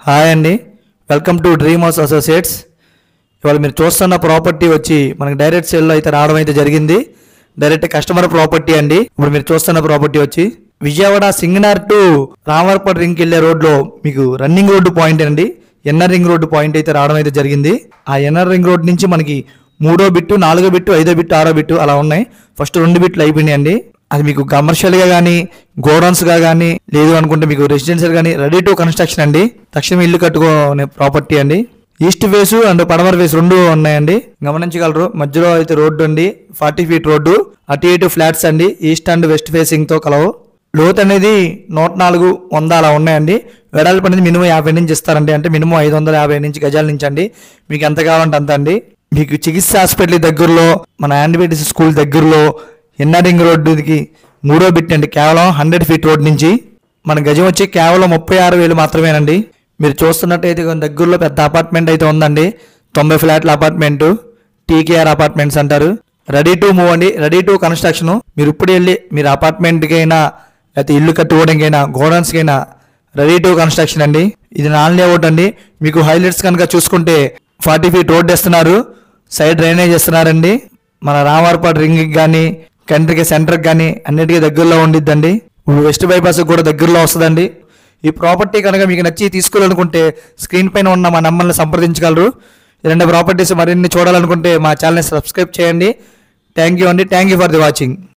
Hi అండి, welcome to dream house associates. ఇవాళ మీరు చూస్తున్న ప్రాపర్టీ వచ్చి మనకి డైరెక్ట్ సేల్లో అయితే రావడం అయితే జరిగింది. డైరెక్ట్ కస్టమర్ ప్రాపర్టీ అండి. ఇప్పుడు మీరు చూస్తున్న ప్రాపర్టీ వచ్చి విజయవాడ సింగనార్ టు రామవరపేట రింగ్కి వెళ్ళే రోడ్లో మీకు రన్నింగ్ రోడ్డు పాయింట్ అండి. ఎన్ఆర్ రింగ్ రోడ్డు పాయింట్ అయితే రావడం అయితే జరిగింది. ఆ ఎన్ఆర్ రింగ్ రోడ్ నుంచి మనకి 3వ బిట్టు, 4వ బిట్టు, 5వ బిట్టు, 6వ బిట్టు అలా ఉన్నాయి. ఫస్ట్ 2 బిట్లు అయిపోయినాయి అండి. అది మీకు కమర్షియల్గా కానీ, గోడౌన్స్గా కానీ, లేదు అనుకుంటే మీకు రెసిడెన్షియల్ కానీ రెడీ టు కన్స్ట్రక్షన్ అండి. తక్షణం ఇల్లు కట్టుకునే ప్రాపర్టీ అండి. ఈస్ట్ ఫేస్ అండ్ పడమర ఫేస్ 2 ఉన్నాయండి, గమనించగలరు. మధ్యలో అయితే రోడ్డు అండి, 40 ఫీట్ రోడ్డు. అటు ఇటు ఫ్లాట్స్ అండి, ఈస్ట్ అండ్ వెస్ట్ ఫేసింగ్తో కలవు. లోత్ అనేది 104, 100 అలా ఉన్నాయండి. వెడల్పు అనేది మినిమం 50 నుంచి ఇస్తారండి, అంటే మినిమం 550 నుంచి గజాల నుంచి అండి. మీకు ఎంత కావాలంటే అంత అండి. మీకు చికిత్స హాస్పిటల్ దగ్గరలో, మన యాంటీబయాటిక్స్ స్కూల్ దగ్గరలో, ఎన్ఆర్ రింగ్ రోడ్డుకి 3వ బిట్ అండి. కేవలం 100 ఫీట్ రోడ్ నుంచి మన గజం వచ్చి కేవలం 36,000 మాత్రమేనండి. మీరు చూస్తున్నట్టయితే దగ్గరలో పెద్ద అపార్ట్మెంట్ అయితే ఉందండి, 90 ఫ్లాట్ల అపార్ట్మెంటు, టీకేఆర్ అపార్ట్మెంట్స్ అంటారు. రెడీ టు మూవ్ అండి, రెడీ టు కన్స్ట్రక్షన్. మీరు ఇప్పుడు వెళ్ళి మీరు అపార్ట్మెంట్కైనా, లేకపోతే ఇల్లు కట్టుకోవడానికైనా, గోడౌన్స్కైనా రెడీ టు కన్స్ట్రక్షన్ అండి. ఇది నాన్ లేఅవుట్ అండి. మీకు హైలైట్స్ కనుక చూసుకుంటే 40 ఫీట్ రోడ్ ఇస్తున్నారు, సైడ్ డ్రైనేజ్ ఇస్తున్నారండి. మన రామవరపేట రింగ్కి కానీ, కంట్రీకి సెంటర్కి కానీ అన్నిటికీ దగ్గరలో ఉండిద్దండి. ఇప్పుడు వెస్ట్ బైపాస్ కూడా దగ్గరలో వస్తుందండి. ఈ ప్రాపర్టీ కనుక మీకు నచ్చి తీసుకోవాలనుకుంటే స్క్రీన్ పైన ఉన్న మా నంబర్ని సంప్రదించగలరు. ఇలాంటి ప్రాపర్టీస్ మరిన్ని చూడాలనుకుంటే మా ఛానల్ని సబ్స్క్రైబ్ చేయండి. థ్యాంక్ యూ అండి. Thank you for the watching.